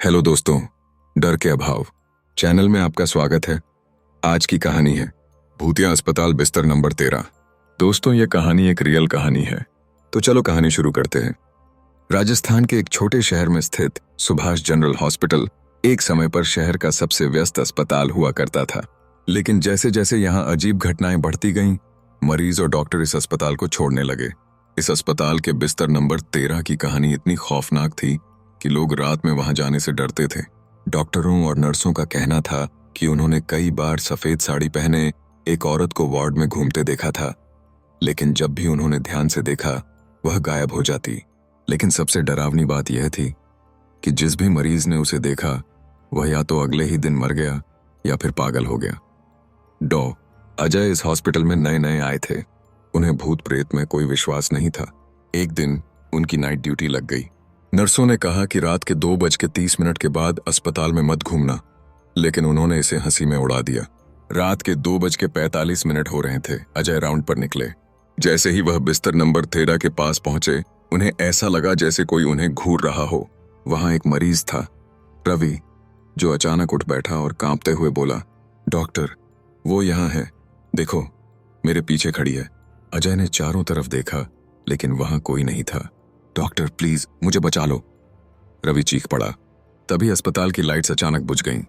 Hello दोस्तों, डर के अभाव चैनल में आपका स्वागत है। आज की कहानी है भूतिया अस्पताल बिस्तर नंबर 13। दोस्तों, ये कहानी एक रियल कहानी है, तो चलो कहानी शुरू करते हैं। राजस्थान के एक छोटे शहर में स्थित सुभाष जनरल हॉस्पिटल एक समय पर शहर का सबसे व्यस्त अस्पताल हुआ करता था। लेकिन जैसे जैसे यहाँ अजीब घटनाएं बढ़ती गईं, मरीज और डॉक्टर इस अस्पताल को छोड़ने लगे। इस अस्पताल के बिस्तर नंबर 13 की कहानी इतनी खौफनाक थी कि लोग रात में वहां जाने से डरते थे। डॉक्टरों और नर्सों का कहना था कि उन्होंने कई बार सफेद साड़ी पहने एक औरत को वार्ड में घूमते देखा था, लेकिन जब भी उन्होंने ध्यान से देखा वह गायब हो जाती। लेकिन सबसे डरावनी बात यह थी कि जिस भी मरीज ने उसे देखा वह या तो अगले ही दिन मर गया या फिर पागल हो गया। डॉ. अजय इस हॉस्पिटल में नए नए आए थे। उन्हें भूत प्रेत में कोई विश्वास नहीं था। एक दिन उनकी नाइट ड्यूटी लग गई। नर्सों ने कहा कि रात के 2:30 के बाद अस्पताल में मत घूमना, लेकिन उन्होंने इसे हंसी में उड़ा दिया। रात के 2:45 हो रहे थे। अजय राउंड पर निकले। जैसे ही वह बिस्तर नंबर 13 के पास पहुंचे, उन्हें ऐसा लगा जैसे कोई उन्हें घूर रहा हो। वहां एक मरीज था, रवि, जो अचानक उठ बैठा और कांपते हुए बोला, डॉक्टर, वो यहाँ है, देखो, मेरे पीछे खड़ी है। अजय ने चारों तरफ देखा, लेकिन वहां कोई नहीं था। डॉक्टर, प्लीज मुझे बचा लो, रवि चीख पड़ा। तभी अस्पताल की लाइट्स अचानक बुझ गईं।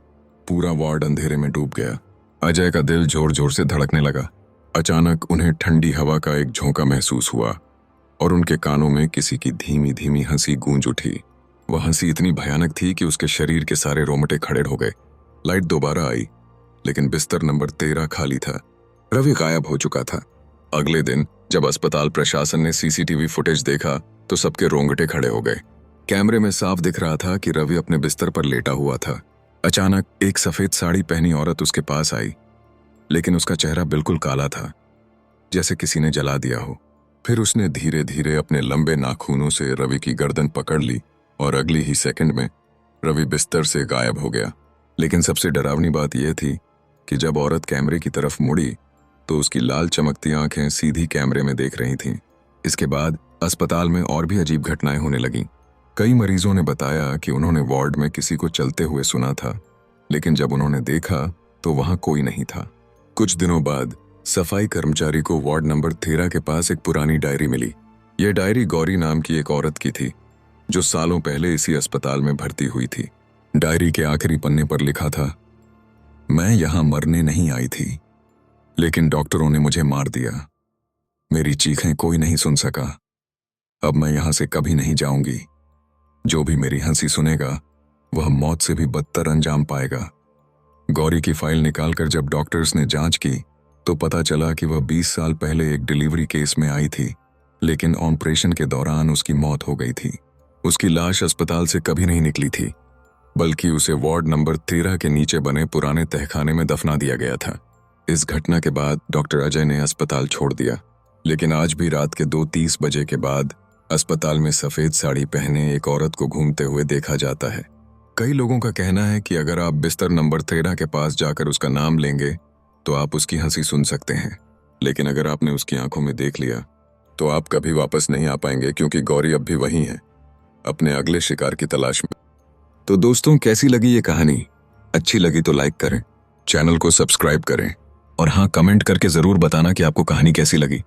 पूरा वार्ड अंधेरे में डूब गया। अजय का दिल जोर जोर से धड़कने लगा। अचानक उन्हें ठंडी हवा का एक झोंका महसूस हुआ और उनके कानों में किसी की धीमी धीमी हंसी गूंज उठी। वह हंसी इतनी भयानक थी कि उसके शरीर के सारे रोमटे खड़े हो गए। लाइट दोबारा आई, लेकिन बिस्तर नंबर 13 खाली था। रवि गायब हो चुका था। अगले दिन जब अस्पताल प्रशासन ने सीसीटीवी फुटेज देखा तो सबके रोंगटे खड़े हो गए। कैमरे में साफ दिख रहा था कि रवि अपने बिस्तर पर लेटा हुआ था। अचानक एक सफेद साड़ी पहनी औरत उसके पास आई, लेकिन उसका चेहरा बिल्कुल काला था, जैसे किसी ने जला दिया हो। फिर उसने धीरे धीरे अपने लंबे नाखूनों से रवि की गर्दन पकड़ ली और अगली ही सेकंड में रवि बिस्तर से गायब हो गया। लेकिन सबसे डरावनी बात यह थी कि जब औरत कैमरे की तरफ मुड़ी तो उसकी लाल चमकती आंखें सीधी कैमरे में देख रही थीं। इसके बाद अस्पताल में और भी अजीब घटनाएं होने लगीं। कई मरीजों ने बताया कि उन्होंने वार्ड में किसी को चलते हुए सुना था, लेकिन जब उन्होंने देखा तो वहां कोई नहीं था। कुछ दिनों बाद सफाई कर्मचारी को वार्ड नंबर 13 के पास एक पुरानी डायरी मिली। यह डायरी गौरी नाम की एक औरत की थी, जो सालों पहले इसी अस्पताल में भर्ती हुई थी। डायरी के आखिरी पन्ने पर लिखा था, मैं यहां मरने नहीं आई थी, लेकिन डॉक्टरों ने मुझे मार दिया। मेरी चीखें कोई नहीं सुन सका। अब मैं यहां से कभी नहीं जाऊंगी। जो भी मेरी हंसी सुनेगा वह मौत से भी बदतर अंजाम पाएगा। गौरी की फाइल निकालकर जब डॉक्टर्स ने जांच की तो पता चला कि वह 20 साल पहले एक डिलीवरी केस में आई थी, लेकिन ऑपरेशन के दौरान उसकी मौत हो गई थी। उसकी लाश अस्पताल से कभी नहीं निकली थी, बल्कि उसे वार्ड नंबर 13 के नीचे बने पुराने तहखाने में दफना दिया गया था। इस घटना के बाद डॉक्टर अजय ने अस्पताल छोड़ दिया, लेकिन आज भी रात के 2:30 बजे के बाद अस्पताल में सफेद साड़ी पहने एक औरत को घूमते हुए देखा जाता है। कई लोगों का कहना है कि अगर आप बिस्तर नंबर 13 के पास जाकर उसका नाम लेंगे तो आप उसकी हंसी सुन सकते हैं, लेकिन अगर आपने उसकी आंखों में देख लिया तो आप कभी वापस नहीं आ पाएंगे, क्योंकि गौरी अब भी वहीं है, अपने अगले शिकार की तलाश में। तो दोस्तों, कैसी लगी ये कहानी? अच्छी लगी तो लाइक करें, चैनल को सब्सक्राइब करें और हाँ, कमेंट करके जरूर बताना कि आपको कहानी कैसी लगी।